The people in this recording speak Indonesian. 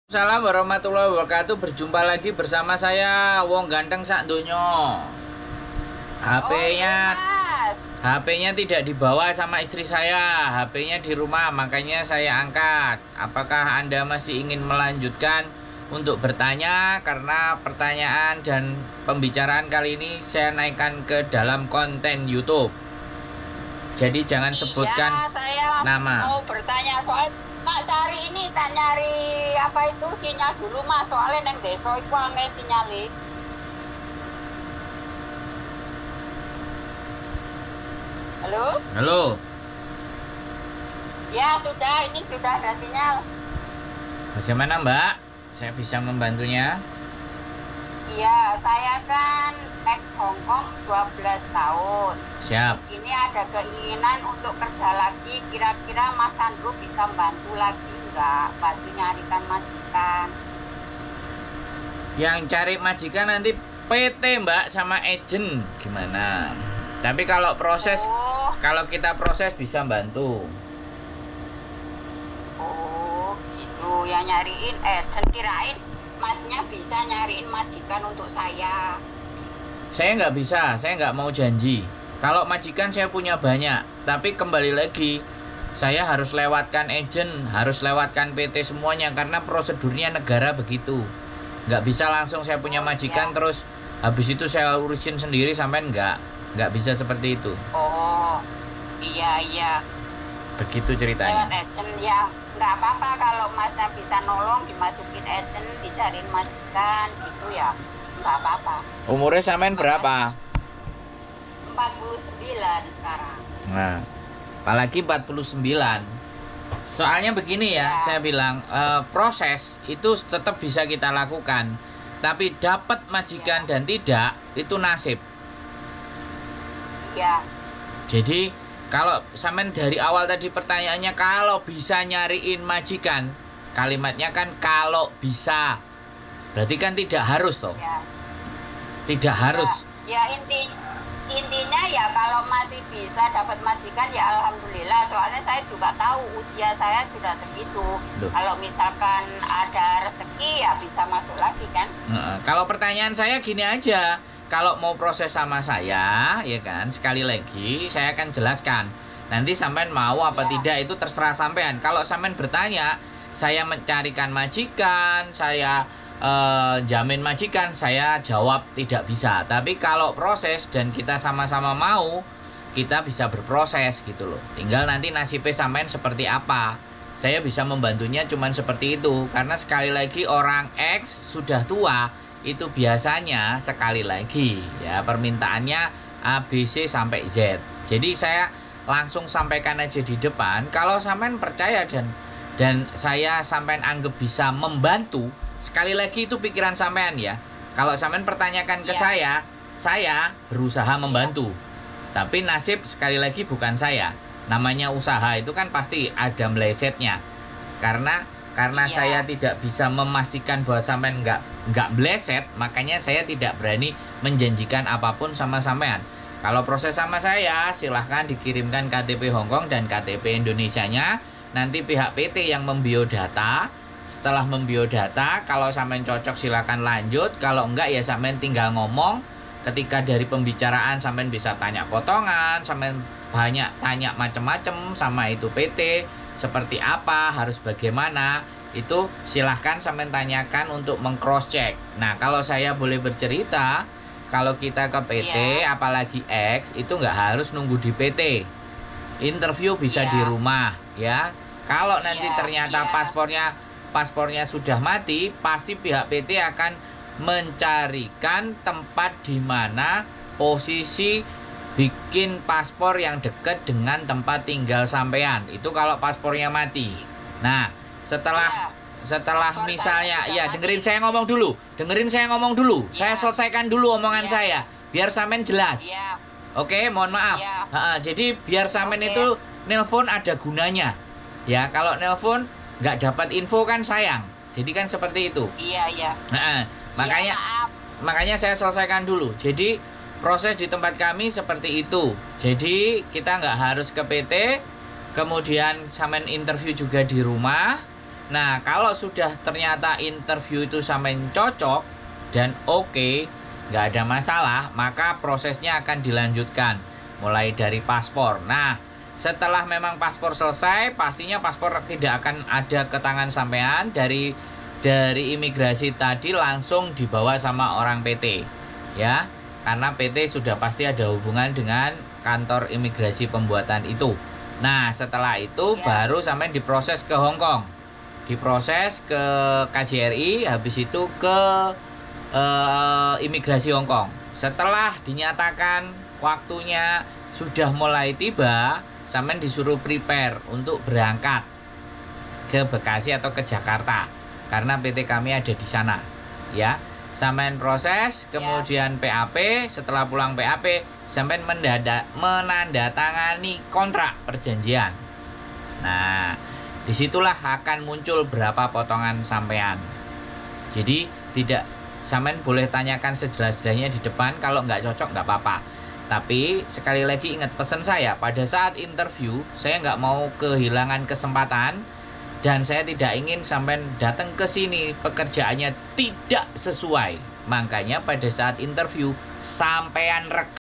Assalamualaikum warahmatullahi wabarakatuh. Berjumpa lagi bersama saya Wong Ganteng sak donyo. HP-nya Mas. HP-nya tidak dibawa sama istri saya. HP-nya di rumah, makanya saya angkat. Apakah Anda masih ingin melanjutkan untuk bertanya? Karena pertanyaan dan pembicaraan kali ini saya naikkan ke dalam konten YouTube. Jadi jangan sebutkan saya nama. mau bertanya soal tak cari ini, tak nyari apa itu sinyal dulu Mas, soalnya neng desa iku angel sinyali. Halo? Halo. Ya sudah, ini sudah ada sinyal. Bagaimana Mbak? Saya bisa membantunya? Iya, saya kan ex Hongkong 12 tahun. Siap. Ini ada keinginan untuk kerja lagi. Kira-kira Mas Andrew bisa bantu lagi enggak? Bantu nyarikan majikan. Yang cari majikan nanti PT Mbak sama agent gimana? Tapi kalau proses, Oh, kalau kita proses bisa bantu. oh gitu. Yang nyariin, kirain Masnya bisa nyariin majikan untuk saya. Saya nggak bisa, saya nggak mau janji. Kalau majikan saya punya banyak, tapi kembali lagi saya harus lewatkan agent, harus lewatkan PT semuanya karena prosedurnya negara begitu. Nggak bisa langsung saya punya majikan terus habis itu saya urusin sendiri sampai nggak bisa seperti itu. Oh, iya. Begitu Lewat ceritanya. agent ya. Nggak apa-apa kalau Masnya bisa nolong dimasukin agent, dicariin majikan gitu ya. Nggak apa-apa. Umurnya sampean berapa? 49 sekarang. Nah, apalagi 49. Soalnya begini ya, saya bilang proses itu tetap bisa kita lakukan. Tapi dapat majikan dan tidak itu nasib. Iya. Jadi kalau sampean dari awal tadi pertanyaannya kalau bisa nyariin majikan, kalimatnya kan kalau bisa. Berarti kan tidak harus toh. Ya. Tidak harus. Ya intinya ya kalau masih bisa dapat majikan ya alhamdulillah. Soalnya saya juga tahu usia saya sudah segitu. Loh. Kalau misalkan ada rezeki ya bisa masuk lagi kan. Nah, kalau pertanyaan saya gini aja, kalau mau proses sama saya, ya kan, sekali lagi saya akan jelaskan. Nanti sampean mau apa tidak itu terserah sampean. Kalau sampean bertanya, saya mencarikan majikan, saya jamin majikan, saya jawab tidak bisa. Tapi kalau proses dan kita sama-sama mau, kita bisa berproses gitu loh. Tinggal nanti nasibnya sampean seperti apa. Saya bisa membantunya cuman seperti itu. Karena sekali lagi orang X sudah tua, itu biasanya sekali lagi ya permintaannya A, B, C sampai Z. Jadi saya langsung sampaikan aja di depan. Kalau sampean percaya dan saya sampean anggap bisa membantu, sekali lagi itu pikiran sampean ya. Kalau sampean pertanyakan ke saya berusaha membantu. Tapi nasib sekali lagi bukan saya. Namanya usaha itu kan pasti ada melesetnya. Karena saya tidak bisa memastikan bahwa sampean nggak meleset, makanya saya tidak berani menjanjikan apapun sama sampean. Kalau proses sama saya, silahkan dikirimkan KTP Hongkong dan KTP Indonesianya. Nanti pihak PT yang membiodata. Setelah membiodata, kalau sampean cocok silahkan lanjut. Kalau enggak ya sampean tinggal ngomong. Ketika dari pembicaraan sampean bisa tanya potongan, sampean banyak tanya macam-macam sama itu PT. Seperti apa, harus bagaimana, itu silahkan sampean tanyakan untuk meng-cross check. Nah, kalau saya boleh bercerita, kalau kita ke PT, apalagi X, itu nggak harus nunggu di PT. Interview bisa di rumah, ya. Kalau nanti ternyata paspornya sudah mati, pasti pihak PT akan mencarikan tempat di mana posisi bikin paspor yang dekat dengan tempat tinggal sampean. Itu kalau paspornya mati. Nah, setelah misalnya dengerin saya ngomong dulu. Saya selesaikan dulu omongan saya biar sampean jelas. Oke, mohon maaf. Jadi biar sampean itu nelpon ada gunanya. Ya, kalau nelpon nggak dapat info kan sayang. Jadi kan seperti itu. Iya. Makanya saya selesaikan dulu. Jadi proses di tempat kami seperti itu. Jadi kita nggak harus ke PT. Kemudian sampean interview juga di rumah. Nah, kalau sudah ternyata interview itu sampean cocok dan oke, nggak ada masalah, maka prosesnya akan dilanjutkan mulai dari paspor. Nah, setelah memang paspor selesai, pastinya paspor tidak akan ada ke tangan sampean, dari imigrasi tadi langsung dibawa sama orang PT, ya, karena PT sudah pasti ada hubungan dengan kantor imigrasi pembuatan itu. Nah, setelah itu baru sampai diproses ke Hong Kong, diproses ke KJRI, habis itu ke imigrasi Hong Kong. Setelah dinyatakan waktunya sudah mulai tiba, sampean disuruh prepare untuk berangkat ke Bekasi atau ke Jakarta, karena PT kami ada di sana, ya. Sampean proses, kemudian PAP. Setelah pulang PAP, sampean menandatangani kontrak perjanjian. Nah, disitulah akan muncul berapa potongan sampean. Jadi tidak, sampean boleh tanyakan sejelas-jelasnya di depan. Kalau nggak cocok nggak apa-apa. Tapi sekali lagi ingat pesan saya, pada saat interview saya nggak mau kehilangan kesempatan, dan saya tidak ingin sampean datang ke sini pekerjaannya tidak sesuai. Makanya pada saat interview sampean rekam